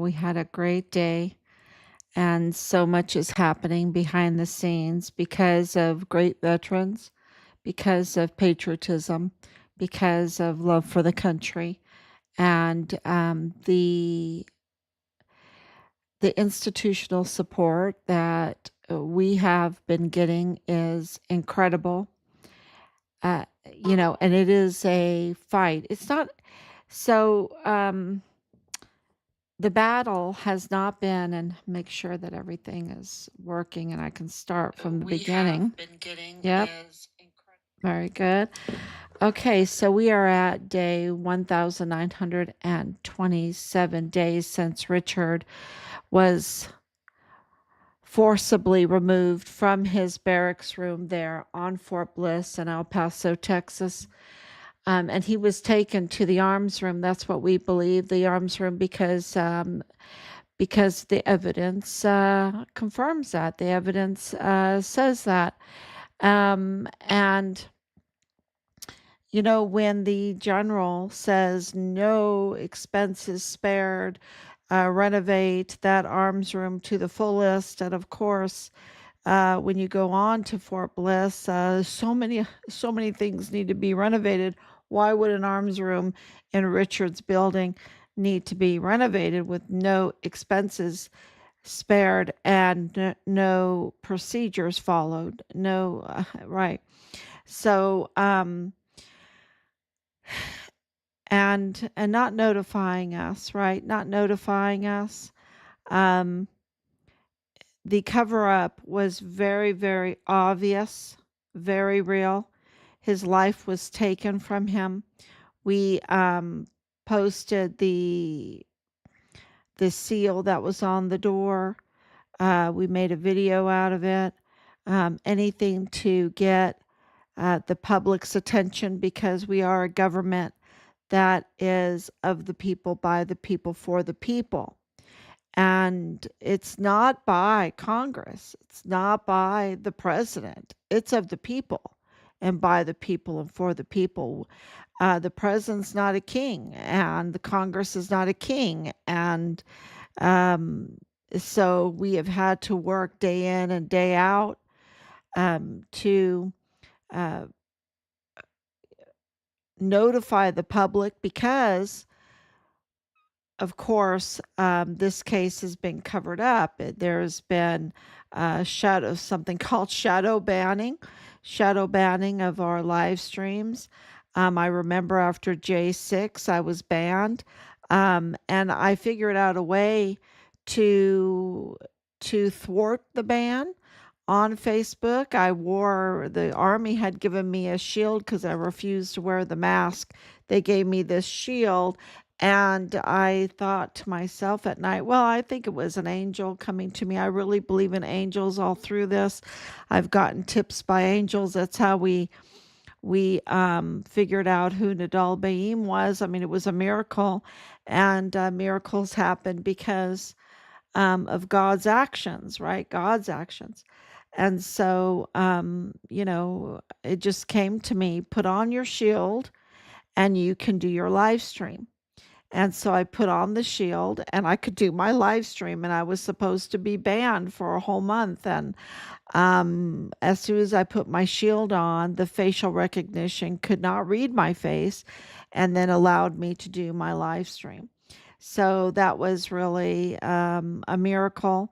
we had a great day, and so much is happening behind the scenes because of great veterans, because of patriotism, because of love for the country, and the institutional support that we have been getting is incredible. And it is a fight. It's not so. The battle has not been, and make sure that everything is working and I can start from the beginning. Yep. Very good. Okay, so we are at day 1,927 days since Richard was forcibly removed from his barracks room there on Fort Bliss in El Paso, Texas. And he was taken to the arms room. That's what we believe, the arms room, because the evidence confirms that. The evidence says that. And when the general says no expenses spared, renovate that arms room to the fullest, and of course, when you go on to Fort Bliss, so many things need to be renovated. Why would an arms room in Richard's building need to be renovated with no expenses spared and no procedures followed? No, right. So, and not notifying us, right? Not notifying us. Um, the cover up was very, very obvious, very real. His life was taken from him. We posted the seal that was on the door. We made a video out of it. Anything to get the public's attention, because we are a government that is of the people, by the people, for the people. And it's not by Congress, it's not by the president, it's of the people and by the people and for the people. The president's not a king, and the Congress is not a king. And um, so we have had to work day in and day out to uh, notify the public, because of course, this case has been covered up. There's been something called shadow banning of our live streams. I remember after J6, I was banned, and I figured out a way to thwart the ban on Facebook. The army had given me a shield because I refused to wear the mask. They gave me this shield, and I thought to myself at night, well, I think it was an angel coming to me. I really believe in angels all through this. I've gotten tips by angels. That's how we figured out who Nadal Baim was. I mean, it was a miracle, and miracles happen because of God's actions, right? God's actions. And so, it just came to me, put on your shield and you can do your live stream. And so I put on the shield and I could do my live stream, and I was supposed to be banned for a whole month. And as soon as I put my shield on, the facial recognition could not read my face and then allowed me to do my live stream. So that was really a miracle.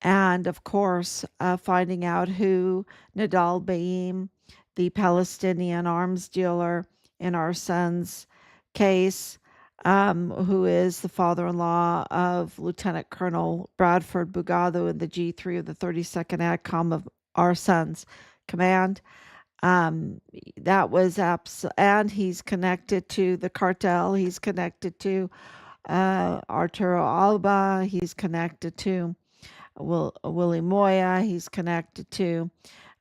And of course, finding out who Nadal Baim, the Palestinian arms dealer in our son's case, who is the father-in-law of Lieutenant Colonel Bradford Bugado in the G3 of the 32nd ADCOM of our son's command. That was and he's connected to the cartel. He's connected to Arturo Alba. He's connected to Willie Moya. He's connected to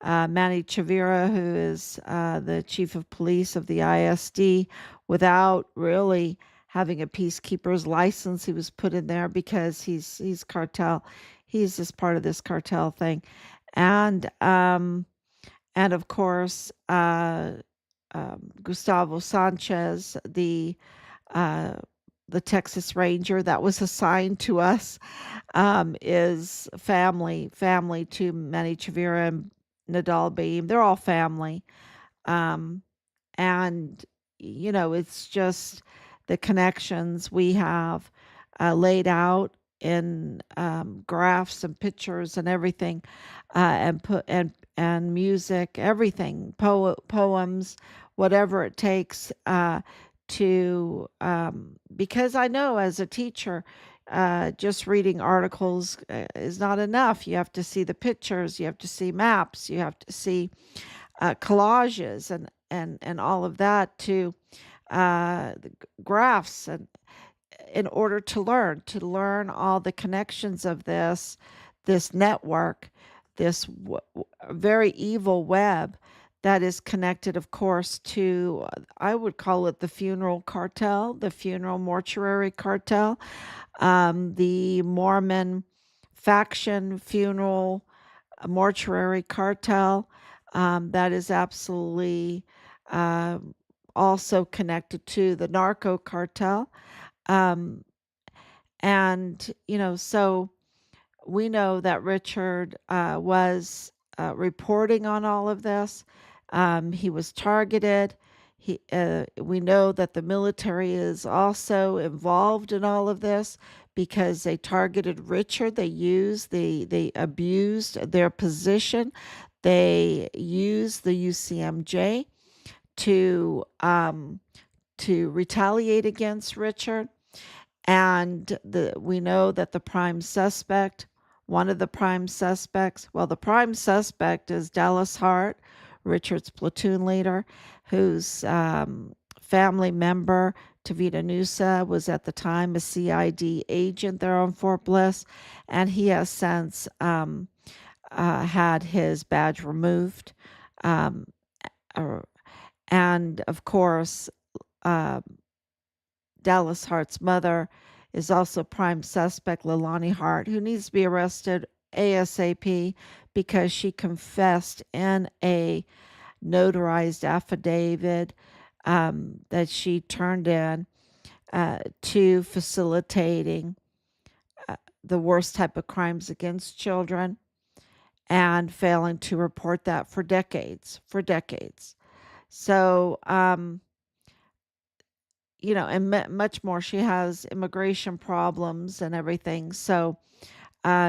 Manny Chavira, who is the chief of police of the ISD, without really having a peacekeeper's license. He was put in there because he's cartel. He's just part of this cartel thing, and of course Gustavo Sanchez, the the Texas Ranger that was assigned to us, is family to Manny Chavira and Nadal Baim. They're all family. Um, and, it's just the connections we have laid out in graphs and pictures and everything, and put and music, everything, poems, whatever it takes, to because I know as a teacher, just reading articles is not enough. You have to see the pictures, you have to see maps, you have to see collages and all of that, to the graphs, and in order to learn all the connections of this network, this very evil web that is connected, of course, to, I would call it the funeral cartel, the funeral mortuary cartel, the Mormon faction funeral mortuary cartel, that is absolutely uh, also connected to the narco cartel. Um, and, so we know that Richard was reporting on all of this. He was targeted. We know that the military is also involved in all of this because they targeted Richard. They abused their position. They used the UCMJ to retaliate against Richard. And we know that one of the prime suspects, well, the prime suspect is Dallas Hart, Richard's platoon leader, whose family member, Tavita Nusa, was at the time a CID agent there on Fort Bliss, and he has since had his badge removed. Um, uh, and of course, uh, Dallas Hart's mother is also prime suspect, Leilani Hart, who needs to be arrested ASAP because she confessed in a notarized affidavit that she turned in to facilitating the worst type of crimes against children and failing to report that for decades, So, and much more. She has immigration problems and everything. So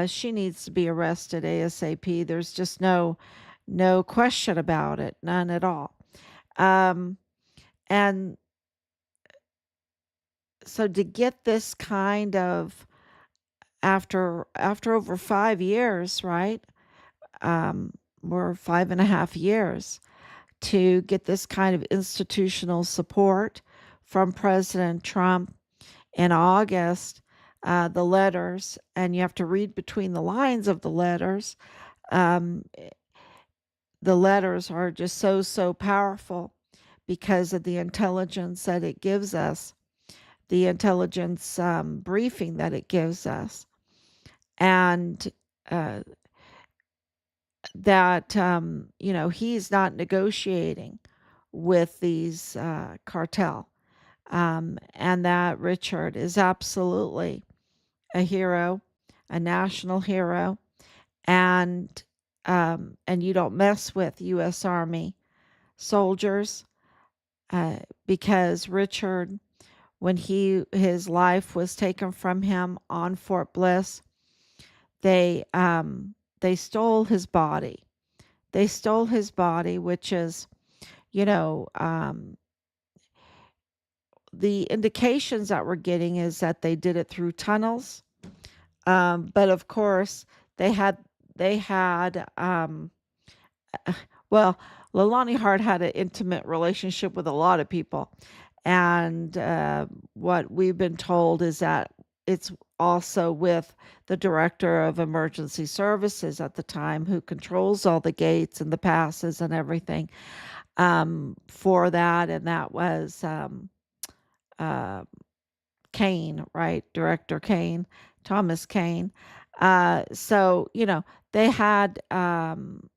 she needs to be arrested ASAP. There's just no question about it, none at all. Um, and so to get this kind of, after over 5 years, right? Or 5.5 years, to get this kind of institutional support from President Trump in August, the letters, and you have to read between the lines of the letters. Um, the letters are just so powerful because of the intelligence that it gives us, the intelligence briefing that it gives us, and uh, that he's not negotiating with these cartel, and that Richard is absolutely a hero, a national hero, and you don't mess with U.S. Army soldiers, because Richard, when his life was taken from him on Fort Bliss, they stole his body. They stole his body, which is, you know, um, the indications that we're getting is that they did it through tunnels. But of course, they had they had well, Leilani Hart had an intimate relationship with a lot of people, and what we've been told is that it's also with the director of emergency services at the time, who controls all the gates and the passes and everything, for that, and that was uh, Kane, right? Director Kane, Thomas Kane. So they had um,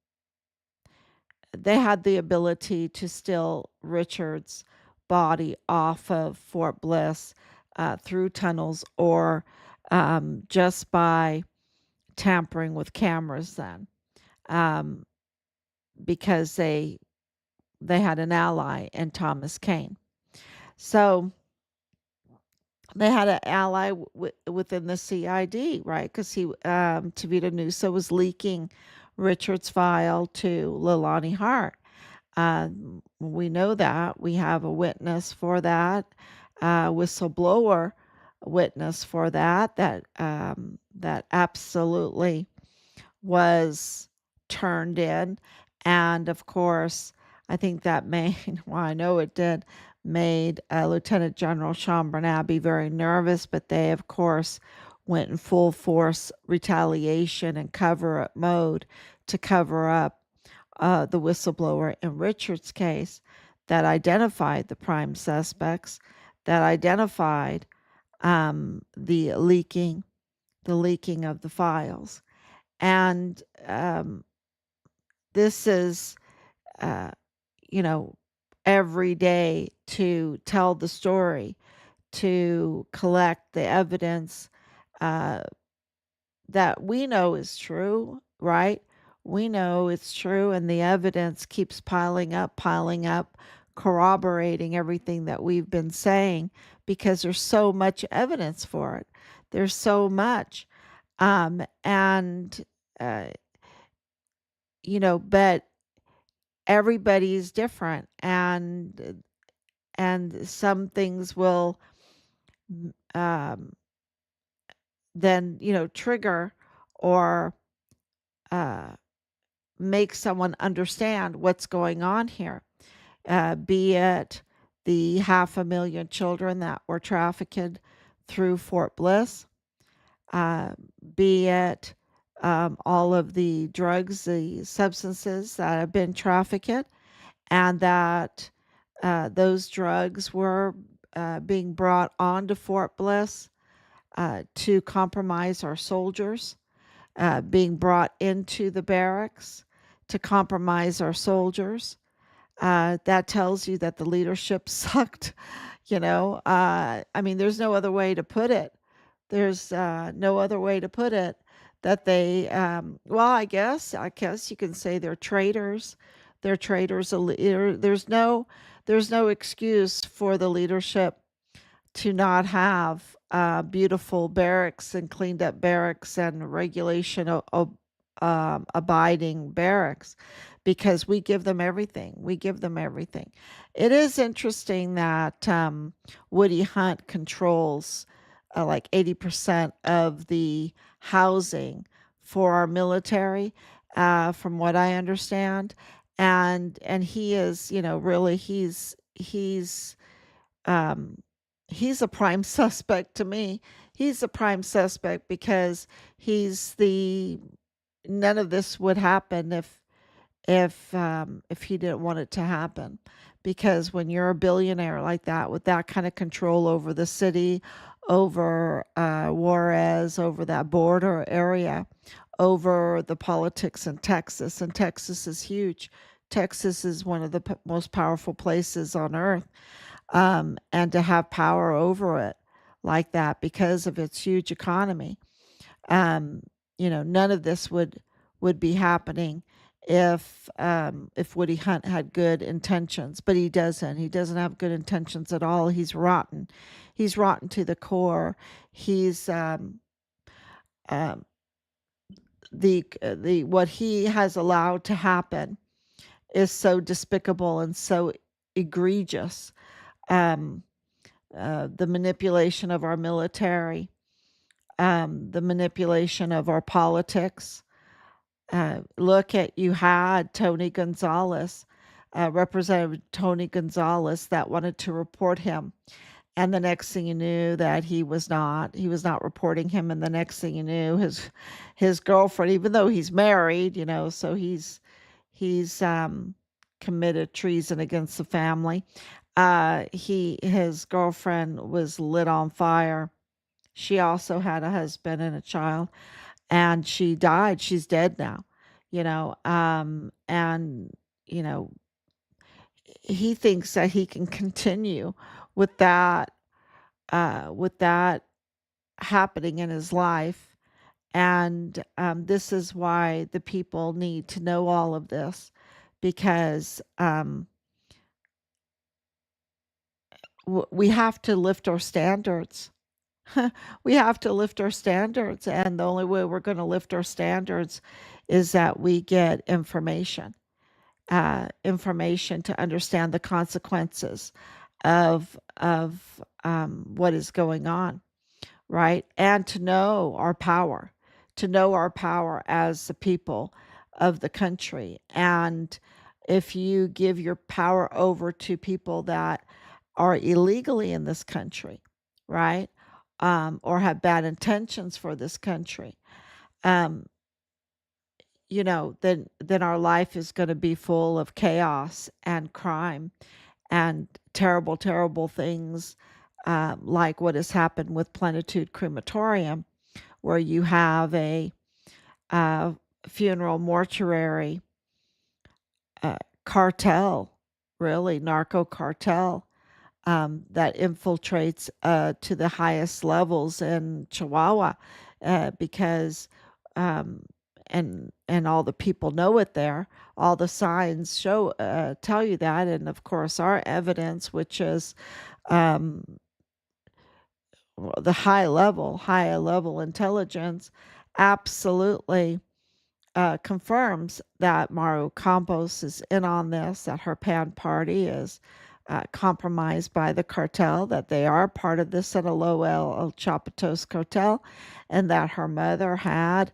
they had the ability to steal Richard's body off of Fort Bliss, through tunnels, or just by tampering with cameras then, um, because they had an ally in Thomas Kane. So they had an ally within the CID, right? Because Tavita Nusa was leaking Richard's file to Leilani Hart. We know that. We have a witness for that, whistleblower witness for that, that absolutely was turned in. And of course, I think that made, well, I know it did, made Lieutenant General Sean Bernabe very nervous, but they, of course, went in full force retaliation and cover up mode to cover up the whistleblower in Richard's case that identified the prime suspects, that identified the leaking of the files. And this is, uh, you know, every day to tell the story, to collect the evidence uh, that we know is true, right? We know it's true, and the evidence keeps piling up, corroborating everything that we've been saying because there's so much evidence for it. There's so much. And, uh, but everybody is different, and some things will um, then, trigger or uh, make someone understand what's going on here, be it the 500,000 children that were trafficked through Fort Bliss, uh, be it all of the drugs, the substances that have been trafficked, and that those drugs were being brought onto Fort Bliss to compromise our soldiers, being brought into the barracks to compromise our soldiers. That tells you that the leadership sucked. I mean, there's no other way to put it. There's no other way to put it that they, well, I guess you can say they're traitors. They're traitors. There's no excuse for the leadership to not have beautiful barracks and cleaned up barracks and regulation abiding barracks, because we give them everything. We give them everything. It is interesting that Woody Hunt controls like 80% of the housing for our military, from what I understand. And he is, really, um, he's a prime suspect to me. He's a prime suspect because he's the none of this would happen if he didn't want it to happen. Because when you're a billionaire like that, with that kind of control over the city, over Juarez, over that border area, over the politics in Texas, and Texas is huge. Texas is one of the most powerful places on earth, and to have power over it like that because of its huge economy. Um, none of this would be happening if Woody Hunt had good intentions, but he doesn't. He doesn't have good intentions at all. He's rotten. He's rotten to the core. He's um, the what he has allowed to happen is so despicable and so egregious. Um, the manipulation of our military, the manipulation of our politics. Look at, you had Tony Gonzalez, Representative Tony Gonzalez, that wanted to report him. And the next thing you knew that he was not reporting him. And the next thing you knew, his girlfriend, even though he's married, so he's committed treason against the family. His girlfriend was lit on fire. She also had a husband and a child, and she died. She's dead now, and you know, he thinks that he can continue with that with that happening in his life. And this is why the people need to know all of this, because we have to lift our standards. We have to lift our standards. And the only way we're going to lift our standards is that we get information to understand the consequences of what is going on, right? And to know our power as the people of the country. And if you give your power over to people that are illegally in this country, right? Or have bad intentions for this country, um, then our life is going to be full of chaos and crime and terrible, terrible things, like what has happened with Plenitud Crematorium, where you have a uh, funeral mortuary uh, cartel, really narco cartel, that infiltrates to the highest levels in Chihuahua, because um, and all the people know it there. All the signs tell you that, and of course our evidence, which is um, the higher level intelligence, absolutely confirms that Maru Campos is in on this, that her pan party is compromised by the cartel, that they are part of the Sinaloa El Chapitos cartel, and that her mother had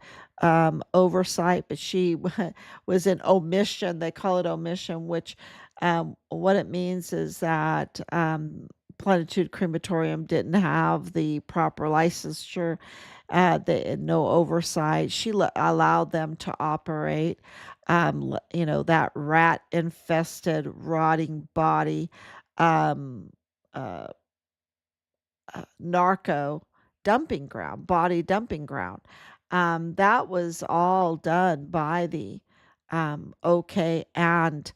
oversight, but she was in omission. They call it omission, which what it means is that Plenitude Crematorium didn't have the proper licensure, no oversight. She allowed them to operate. That rat infested, rotting body, um, uh, narco dumping ground, body dumping ground. That was all done by the OK and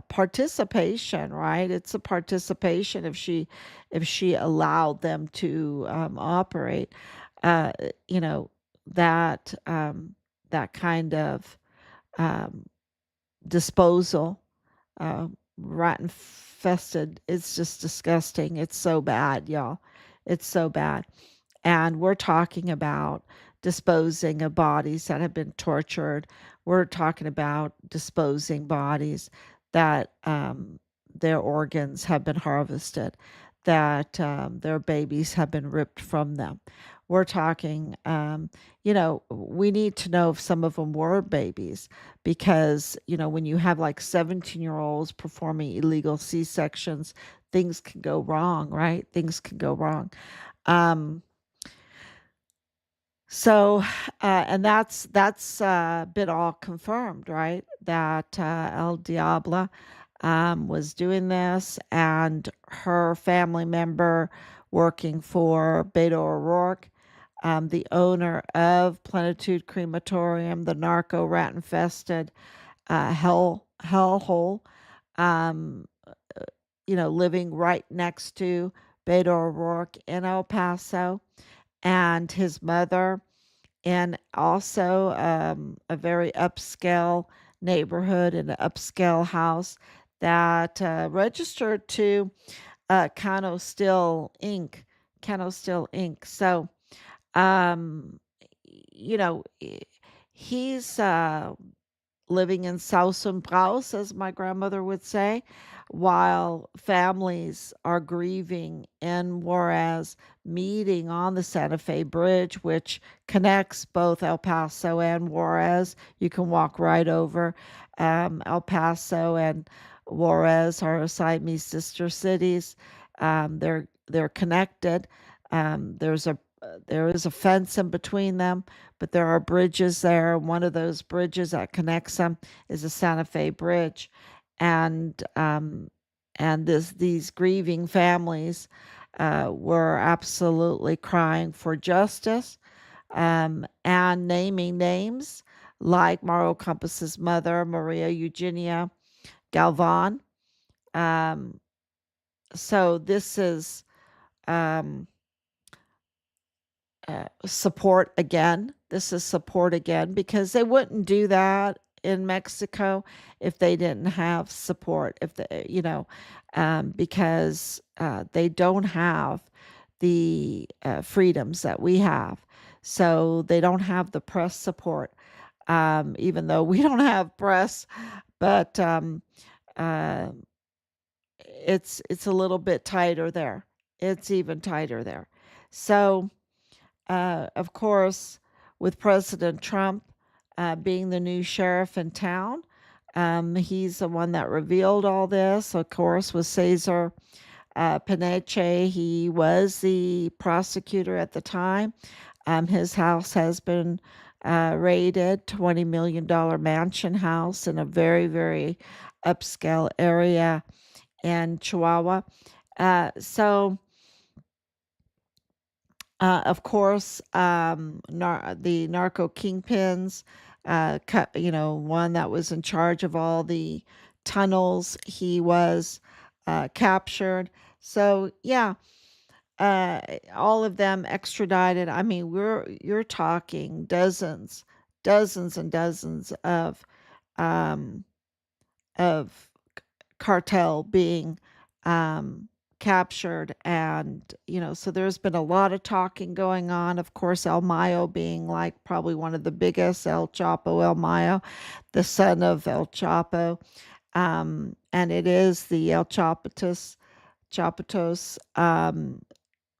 participation, right? It's a participation if she allowed them to operate. Uh, you know that kind of um, disposal, rat infested. It's just disgusting. It's so bad, y'all. It's so bad. And we're talking about disposing of bodies that have been tortured. We're talking about disposing bodies that their organs have been harvested, that their babies have been ripped from them. We're talking, we need to know if some of them were babies, because, when you have like 17-year-olds performing illegal C sections, things can go wrong, right? Things can go wrong. Um, and that's been all confirmed, right? That El Diablo was doing this, and her family member working for Beto O'Rourke, the owner of Plenitude Crematorium, the narco rat infested hellhole, um, living right next to Beto O'Rourke in El Paso, and his mother in also a very upscale neighborhood in an upscale house that registered to Cano Still Inc. Cano Still Inc. So, um, you know, he's living in Braus, as my grandmother would say, while families are grieving in Juarez, meeting on the Santa Fe Bridge, which connects both El Paso and Juarez. You can walk right over. El Paso and Juarez are Siamese sister cities. They're connected. There is a fence in between them, but there are bridges there. One of those bridges that connects them is the Santa Fe Bridge, and these grieving families were absolutely crying for justice, and naming names like Mario Campos's mother, Maria Eugenia Galvan. Um, so this is um, support again. This is support again because they wouldn't do that in Mexico if they didn't have support. If they, because they don't have the freedoms that we have, so they don't have the press support. Even though we don't have press, but uh, it's a little bit tighter there. It's even tighter there. So of course, with President Trump being the new sheriff in town, he's the one that revealed all this. Of course, with Cesar Peniche, he was the prosecutor at the time. His house has been raided, $20 million mansion house in a very, very upscale area in Chihuahua. So of course, the narco kingpins, one that was in charge of all the tunnels, he was captured. So yeah, uh, all of them extradited. I mean, you're talking dozens, dozens and dozens um, of cartel being um, captured. And, so there's been a lot of talking going on. Of course, El Mayo being like probably one of the biggest, El Chapo El Mayo, the son of El Chapo. And it is the Chapitos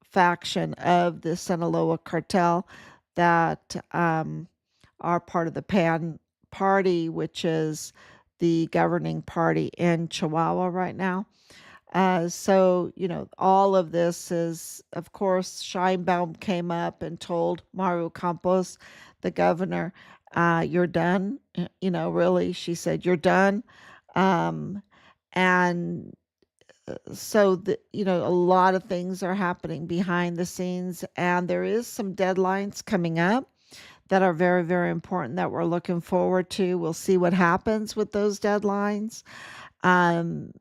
faction of the Sinaloa cartel that are part of the PAN party, which is the governing party in Chihuahua right now. So, all of this is, of course, Scheinbaum came up and told Mario Campos, the governor, you're done. Really, she said, you're done. Um, and so, a lot of things are happening behind the scenes, and there is some deadlines coming up that are very, very important that we're looking forward to. We'll see what happens with those deadlines. Um,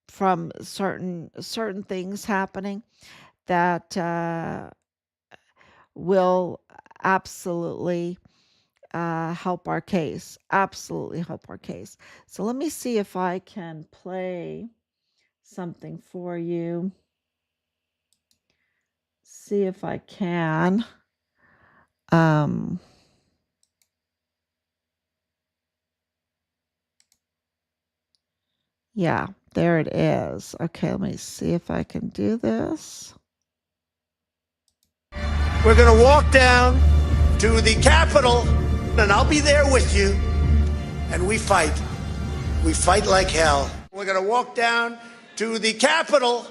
from certain things happening that will absolutely help our case. Absolutely help our case. So let me see if I can play something for you. See if I can. Um, yeah, there it is. Okay, let me see if I can do this. We're going to walk down to the Capitol, and I'll be there with you. And we fight. We fight like hell. We're going to walk down to the Capitol,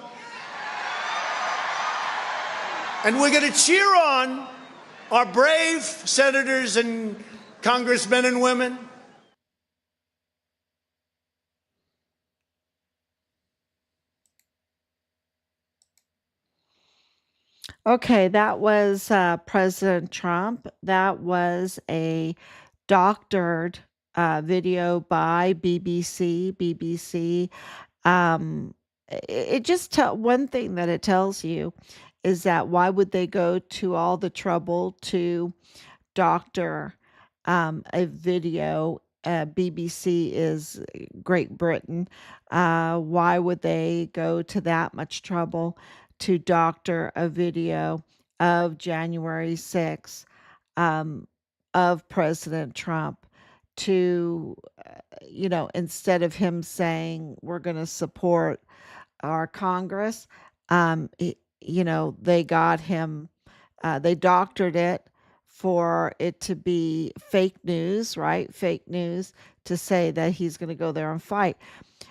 and we're going to cheer on our brave senators and congressmen and women. Okay, that was President Trump. That was a doctored video by BBC. BBC. It just one thing that it tells you is that why would they go to all the trouble to doctor a video? BBC is Great Britain. Why would they go to that much trouble to doctor a video of January 6th um, of President Trump to, instead of him saying, we're going to support our Congress, they got him, they doctored it for it to be fake news, right? Fake news to say that he's going to go there and fight.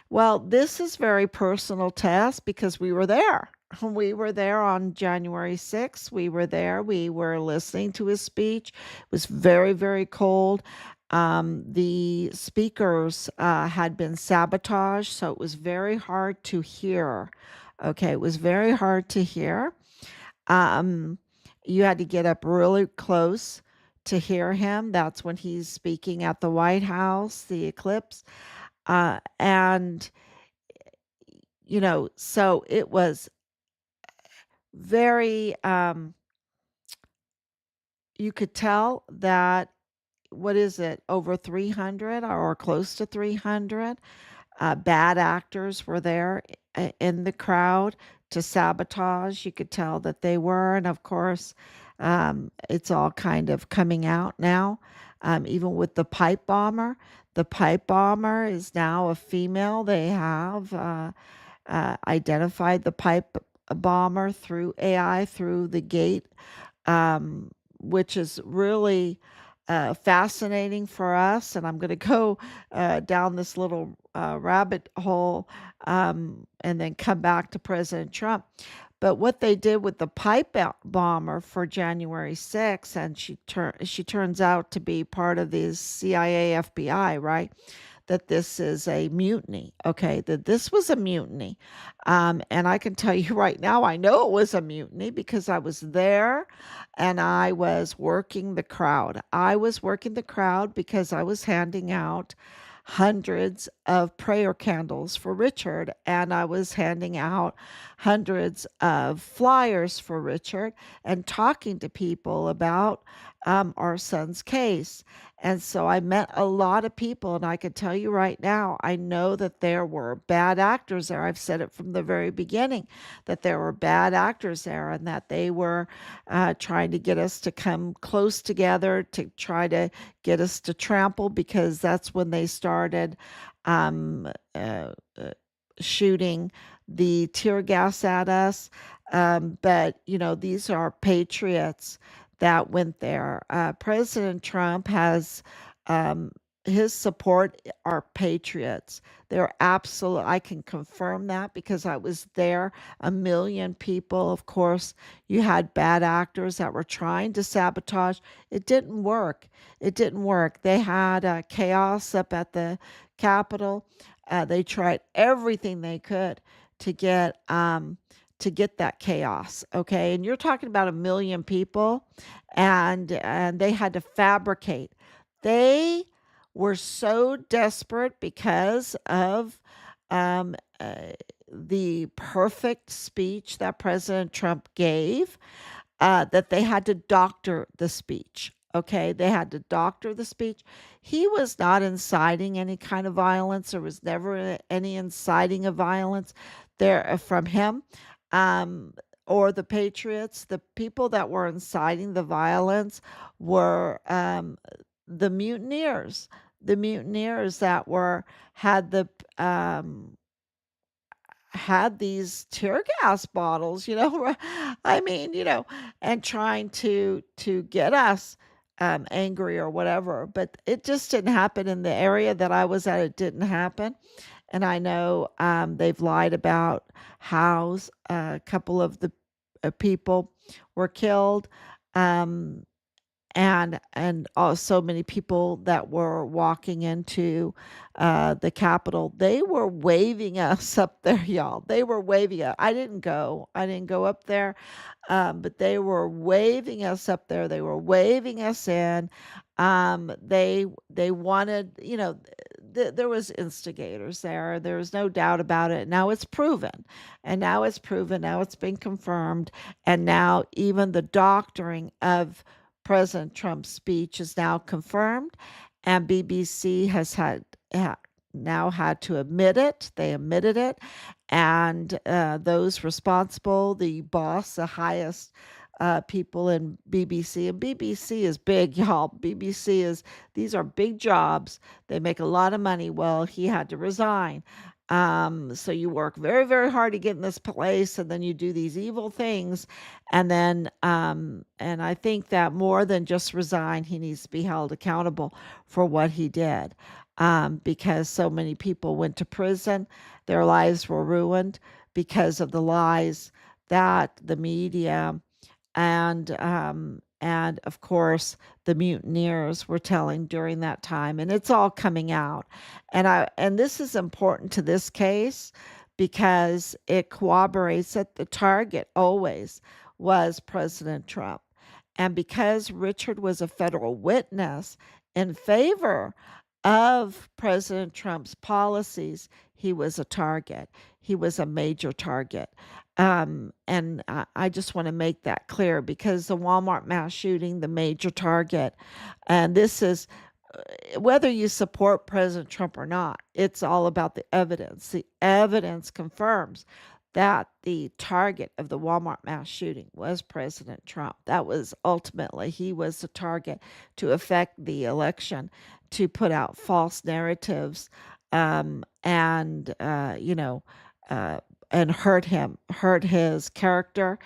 Well, this is very personal to us because we were there. We were there on January 6th. We were there. We were listening to his speech. It was very, very cold. The speakers had been sabotaged, so it was very hard to hear. Okay, it was very hard to hear. Um, you had to get up really close to hear him. That's when he's speaking at the White House, the eclipse. And so it was very, you could tell that, what is it, over 300 or close to 300 bad actors were there in the crowd to sabotage. You could tell that they were. And of course, it's all kind of coming out now. Even with the pipe bomber, the pipe bomber is now a female. They have identified the pipe bomber through AI, through the gate, which is really fascinating for us. And I'm going to go down this little rabbit hole and then come back to President Trump. But what they did with the pipe bomber for January 6th, and she turns out to be part of the CIA, FBI, right? That this is a mutiny. Okay, that this was a mutiny. And I can tell you right now, I know it was a mutiny because I was there and I was working the crowd. I was working the crowd because I was handing out hundreds of prayer candles for Richard, and I was handing out hundreds of flyers for Richard and talking to people about our son's case. And so I met a lot of people, and I can tell you right now, I know that there were bad actors there. I've said it from the very beginning that there were bad actors there and that they were trying to get us to come close together to try to get us to trample, because that's when they started um, uh, uh, shooting the tear gas at us. But, these are patriots that went there. President Trump has his support are patriots. They're absolute. I can confirm that because I was there. A million people. Of course, you had bad actors that were trying to sabotage. It didn't work. It didn't work. They had chaos up at the Capitol. They tried everything they could to get to get that chaos. Okay, and you're talking about a million people, and they had to fabricate. They were so desperate because of um, uh, the perfect speech that President Trump gave, that they had to doctor the speech. Okay, they had to doctor the speech. He was not inciting any kind of violence. There was never any inciting of violence there from him, um, or the patriots. The people that were inciting the violence were the mutineers. The mutineers that were had the had these tear gas bottles, I mean, and trying to get us angry or whatever. But it just didn't happen in the area that I was at. It didn't happen. And I know they've lied about how a couple of the people were killed. Um, and so many people that were walking into the Capitol, they were waving us up there, y'all. They were waving us. I didn't go up there, but they were waving us up there. They were waving us in. They wanted, there was instigators there. There was no doubt about it. Now it's proven, and now it's proven. Now it's been confirmed, and now even the doctoring of President Trump's speech is now confirmed, and BBC has now had to admit it. They admitted it, and those responsible, the boss, the highest people in BBC, and BBC is big, y'all. BBC is, these are big jobs. They make a lot of money. Well, he had to resign. So you work very, very hard to get in this place, and then you do these evil things. And then, and I think that more than just resign, he needs to be held accountable for what he did. Because so many people went to prison, their lives were ruined because of the lies that the media and of course the mutineers were telling during that time, and it's all coming out. And this is important to this case because it corroborates that the target always was President Trump, and because Richard was a federal witness in favor of President Trump's policies, he was a target. He was a major target. And I just want to make that clear because the Walmart mass shooting, the major target, and this is whether you support President Trump or not, it's all about the evidence. The evidence confirms that the target of the Walmart mass shooting was President Trump. That was ultimately, he was the target to affect the election, to put out false narratives, and, uh, and hurt his character,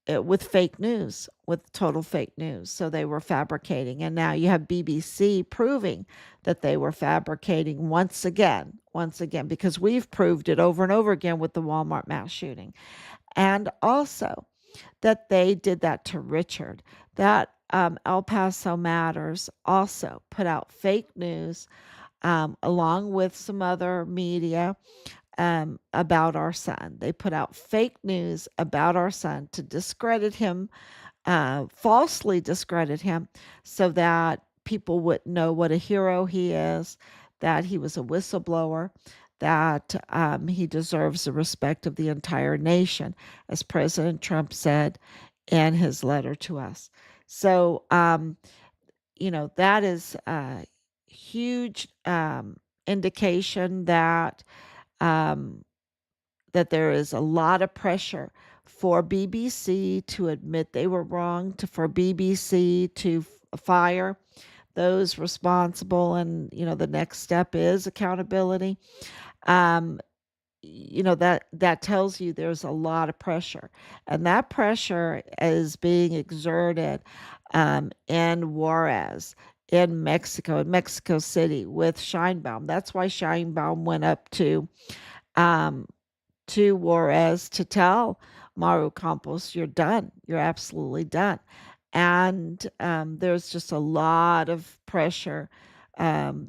with fake news, with total fake news. So they were fabricating. And now you have BBC proving that they were fabricating once again, because we've proved it over and over again with the Walmart mass shooting. And also that they did that to Richard, that El Paso Matters also put out fake news, along with some other media, about our son. They put out fake news about our son to discredit him, falsely discredit him, so that people wouldn't know what a hero he is, that he was a whistleblower, that he deserves the respect of the entire nation, as President Trump said in his letter to us. So, that is a huge indication that um, that there is a lot of pressure for BBC to admit they were wrong, for BBC to fire those responsible, and the next step is accountability. Um, that tells you there's a lot of pressure, and that pressure is being exerted in Juarez, in Mexico City, with Scheinbaum. That's why Scheinbaum went up um, to Juarez to tell Maru Campos, "You're done. You're absolutely done." And there's just a lot of pressure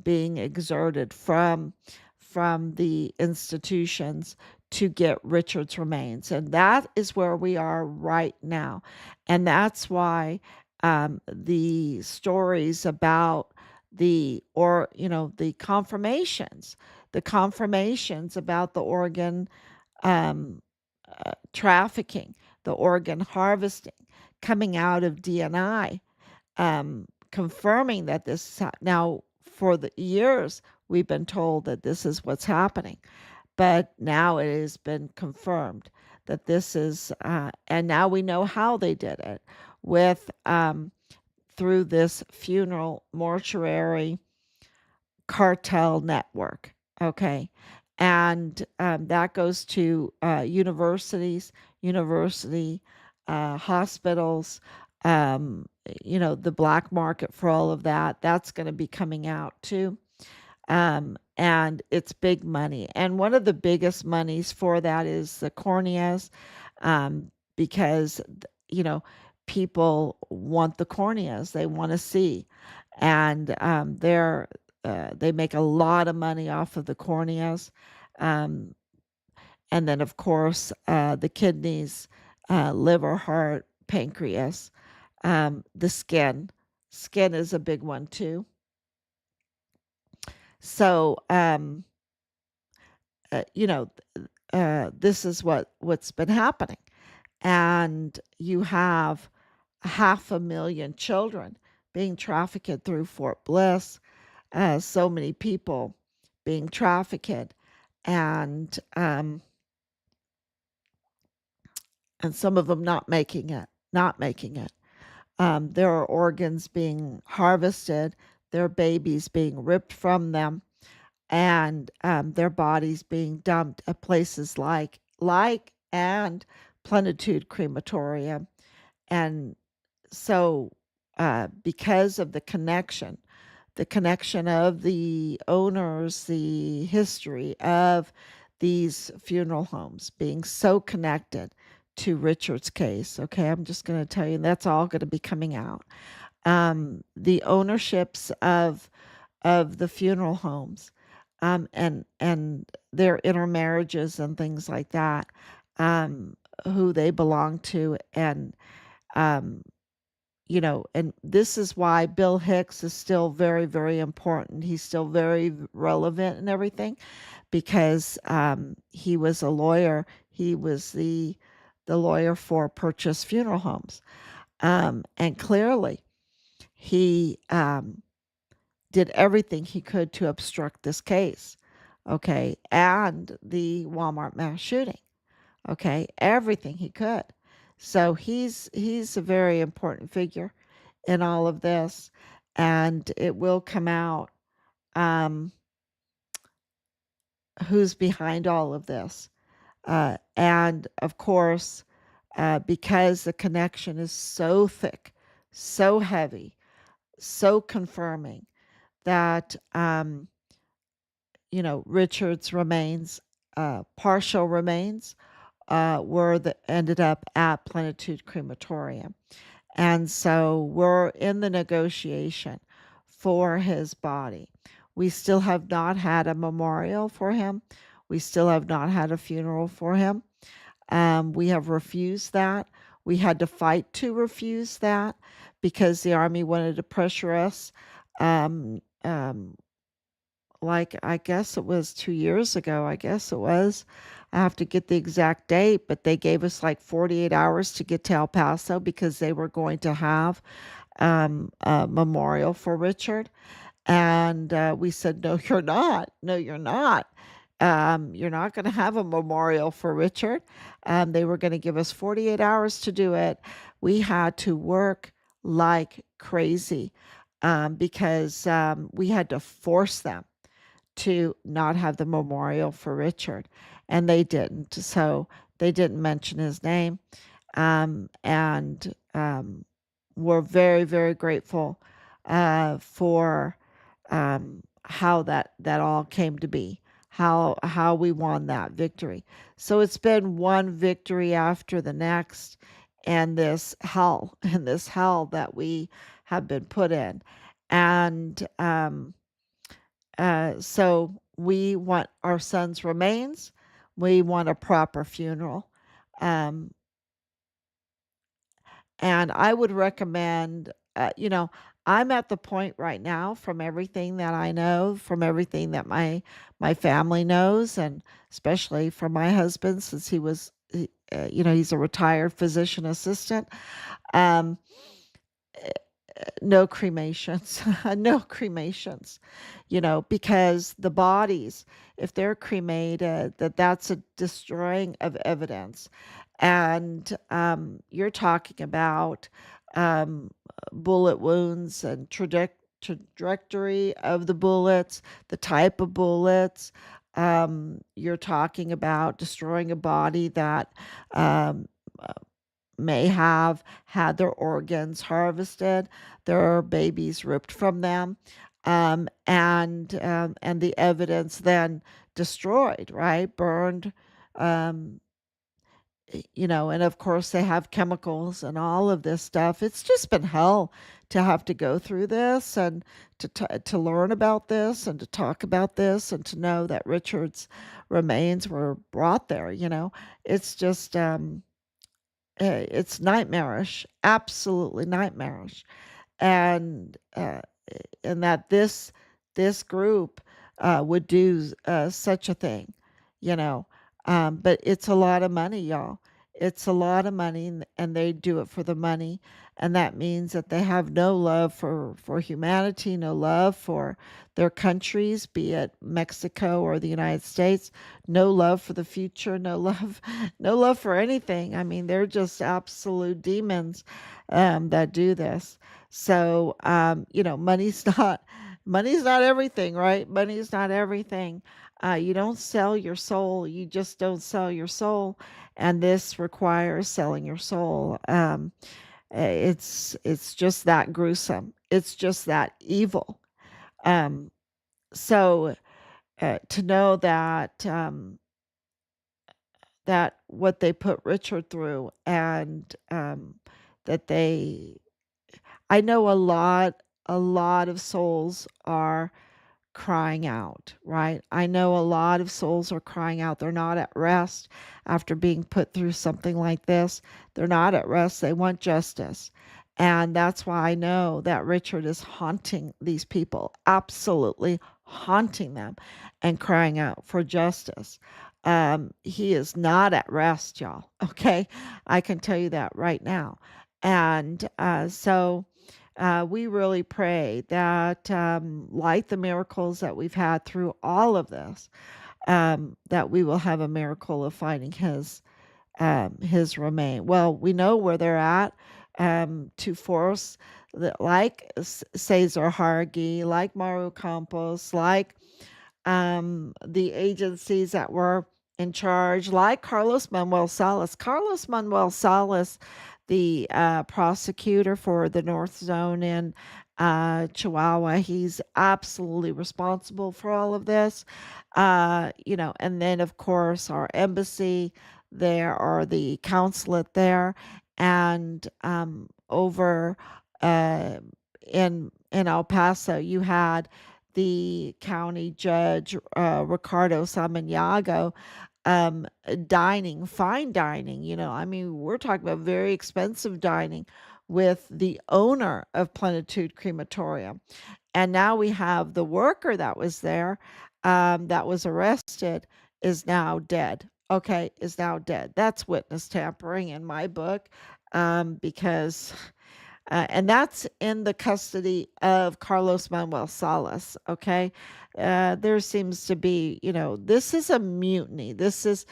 being exerted from the institutions to get Richard's remains, and that is where we are right now. And that's why the stories about the confirmations about the organ um, trafficking, the organ harvesting coming out of DNI, confirming that this is now, for the years we've been told that this is what's happening, but now it has been confirmed that this is, and now we know how they did it, with through this funeral mortuary cartel network. Okay. And that goes to university, hospitals, the black market for all of that. That's going to be coming out too. And it's big money. And one of the biggest monies for that is the corneas, because, people want the corneas, they want to see. And they make a lot of money off of the corneas. Um, and then, of course, the kidneys, liver, heart, pancreas, the skin. Skin is a big one too. So, this is what's been happening. And you have 500,000 children being trafficked through Fort Bliss, so many people being trafficked, and some of them not making it. There are organs being harvested, their babies being ripped from them, and their bodies being dumped at places like and Plenitud Crematorium. And so, because of the connection of the owners, the history of these funeral homes being so connected to Richard's case. Okay, I'm just going to tell you that's all going to be coming out. The ownerships of the funeral homes, and their intermarriages and things like that, who they belong to, and um, and this is why Bill Hicks is still very, very important. He's still very relevant and everything, because he was a lawyer. He was the lawyer for Purchase Funeral Homes. And clearly, he did everything he could to obstruct this case. Okay. And the Walmart mass shooting. Okay. Everything he could. So he's a very important figure in all of this. And it will come out um, who's behind all of this. And of course, because the connection is so thick, so heavy, so confirming that, Richard's remains, partial remains, ended up at Plenitud Crematorium. And so we're in the negotiation for his body. We still have not had a memorial for him. We still have not had a funeral for him. We have refused that. We had to fight to refuse that because the Army wanted to pressure us. Um, um, like, I guess it was 2 years ago. I guess it was. I have to get the exact date, but they gave us like 48 hours to get to El Paso because they were going to have a memorial for Richard. And we said, no, you're not. No, you're not. You're not going to have a memorial for Richard. They were going to give us 48 hours to do it. We had to work like crazy because we had to force them to not have the memorial for Richard. And they didn't. So they didn't mention his name. And we're very, very grateful for how that all came to be, how we won that victory. So it's been one victory after the next, and this hell, and this hell that we have been put in, and so we want our son's remains. We want a proper funeral. Um, And I would recommend, I'm at the point right now from everything that I know, from everything that my family knows, and especially from my husband, since he's a retired physician assistant. Um, no cremations, no cremations, because the bodies, if they're cremated, that's a destroying of evidence. And you're talking about um, bullet wounds and trajectory of the bullets, the type of bullets. You're talking about destroying a body that um, may have had their organs harvested, their babies ripped from them, and the evidence then destroyed, right? Burned, um, and of course they have chemicals and all of this stuff. It's just been hell to have to go through this and to learn about this and to talk about this and to know that Richard's remains were brought there. It's just it's nightmarish, absolutely nightmarish, and that this group would do such a thing, you know. But it's a lot of money, y'all. It's a lot of money, and they do it for the money, and that means that they have no love for humanity, no love for their countries, be it Mexico or the United States, no love for the future, no love, no love for anything. I mean, they're just absolute demons that do this. So, money's not everything, right? Money's not everything. You don't sell your soul. You just don't sell your soul, and this requires selling your soul. It's just that gruesome. It's just that evil. Um, so to know that what they put Richard through, and that I know a lot of souls are crying out, right? I know a lot of souls are crying out. They're not at rest after being put through something like this. They're not at rest. They want justice. And that's why I know that Richard is haunting these people, absolutely haunting them and crying out for justice. He is not at rest, y'all. Okay. I can tell you that right now. And we really pray that, like the miracles that we've had through all of this, that we will have a miracle of finding his remain. Well, we know where they're at, to force that, like Cesar Hargi, like Maru Campos, like the agencies that were in charge, like Carlos Manuel Salas. Carlos Manuel Salas, the prosecutor for the North Zone in Chihuahua, he's absolutely responsible for all of this. And then, of course, our embassy there, or the consulate there, and over uh, in El Paso, you had the county judge, Ricardo Samaniago, dining, fine dining. I mean, we're talking about very expensive dining with the owner of Plenitud Crematorium. And now we have the worker that was there, that was arrested, is now dead. Okay, is now dead. That's witness tampering in my book, because and that's in the custody of Carlos Manuel Salas. Okay. There seems to be, this is a mutiny. This is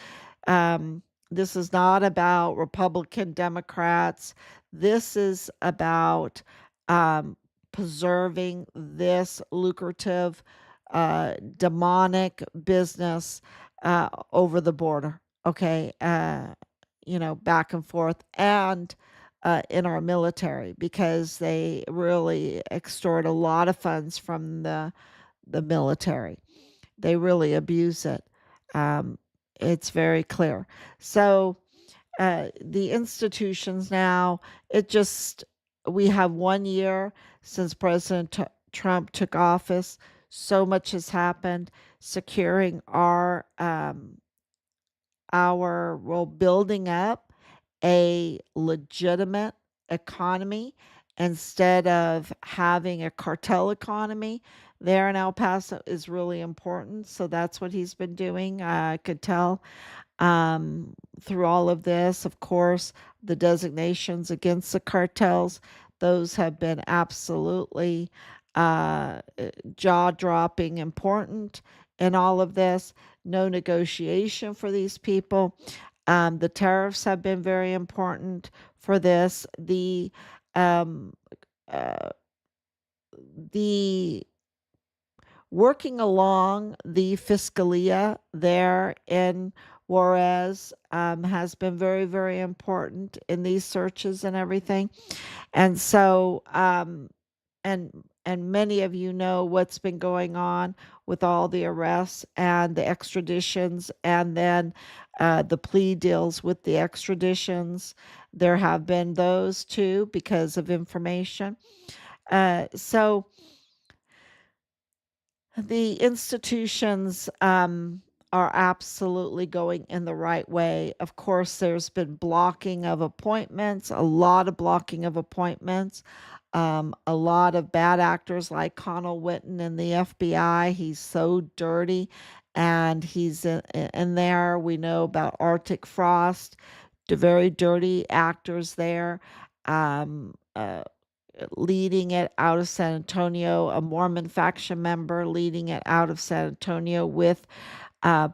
not about Republican Democrats. This is about um, preserving this lucrative, demonic business over the border. Okay. Back and forth, and in our military, because they really extort a lot of funds from the military. They really abuse it. Um, it's very clear. So the institutions now, it just we have 1 year since President Trump took office. So much has happened, securing well, building up a legitimate economy instead of having a cartel economy there in El Paso is really important. So that's what he's been doing. I could tell through all of this. Of course, the designations against the cartels, those have been absolutely uh, jaw dropping important in all of this. No negotiation for these people. The tariffs have been very important for this. Um, uh, the working along the Fiscalia there in Juarez has been very, very important in these searches and everything. And so, and many of you know what's been going on with all the arrests and the extraditions, and then the plea deals with the extraditions. There have been those too because of information. So the institutions are absolutely going in the right way. Of course, there's been blocking of appointments, a lot of blocking of appointments, a lot of bad actors like Connell Witten in the FBI. He's so dirty, and he's in there. We know about Arctic Frost, the very dirty actors there. Um, uh, Leading it out of San Antonio, a Mormon faction member leading it out of San Antonio with uh,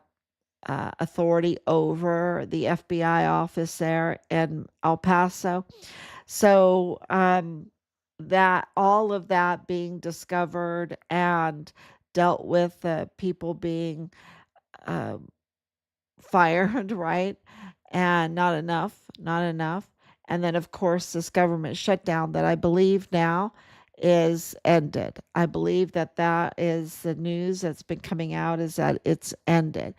authority over the FBI office there in El Paso. So that all of that being discovered and dealt with, people being uh, fired, right? And not enough. And then, of course, this government shutdown that I believe now is ended. I believe that that is the news that's been coming out, is that it's ended.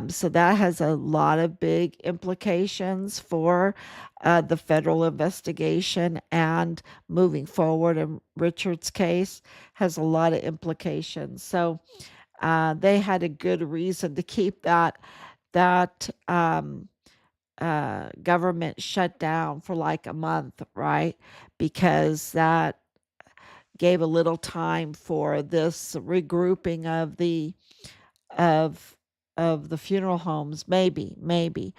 So that has a lot of big implications for the federal investigation, and moving forward in Richard's case has a lot of implications. So they had a good reason to keep that government shut down for like a month, right? Because that gave a little time for this regrouping of of the funeral homes, maybe.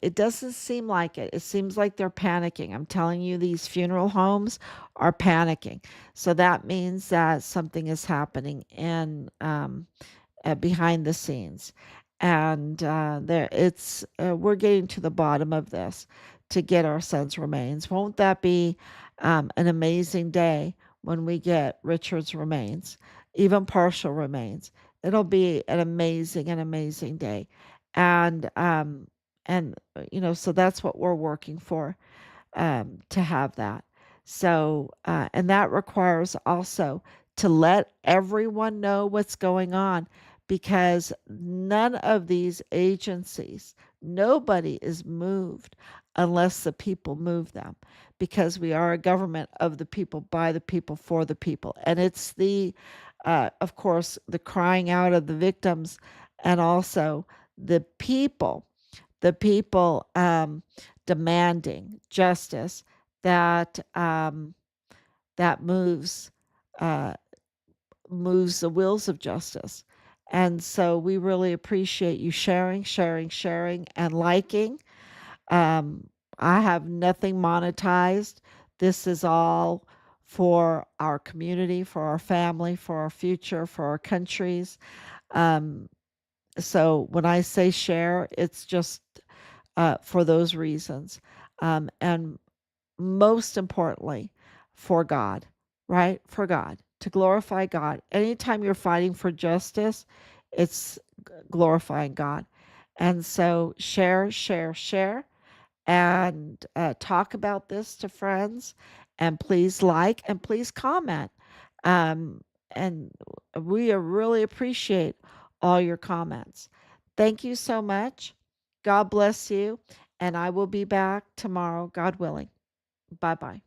It doesn't seem like it. It seems like they're panicking. I'm telling you, these funeral homes are panicking. So that means that something is happening behind the scenes, and we're getting to the bottom of this to get our son's remains. Won't that be an amazing day when we get Richard's remains, even partial remains? It'll be an amazing day, and so that's what we're working for, to have that. So, and that requires also to let everyone know what's going on, because none of these agencies, nobody is moved unless the people move them, because we are a government of the people, by the people, for the people. And it's of course, the crying out of the victims, and also the people the people demanding justice, that that uh, moves the wheels of justice. And so we really appreciate you sharing, and liking. Um, I have nothing monetized. This is all for our community, for our family, for our future, for our countries. Um, so when I say share, it's just for those reasons. And most importantly, for God, right? For God, to glorify God. Anytime you're fighting for justice, it's glorifying God. And so share, and talk about this to friends. And please like and please comment. Um, and we really appreciate all your comments. Thank you so much. God bless you. And I will be back tomorrow, God willing. Bye bye.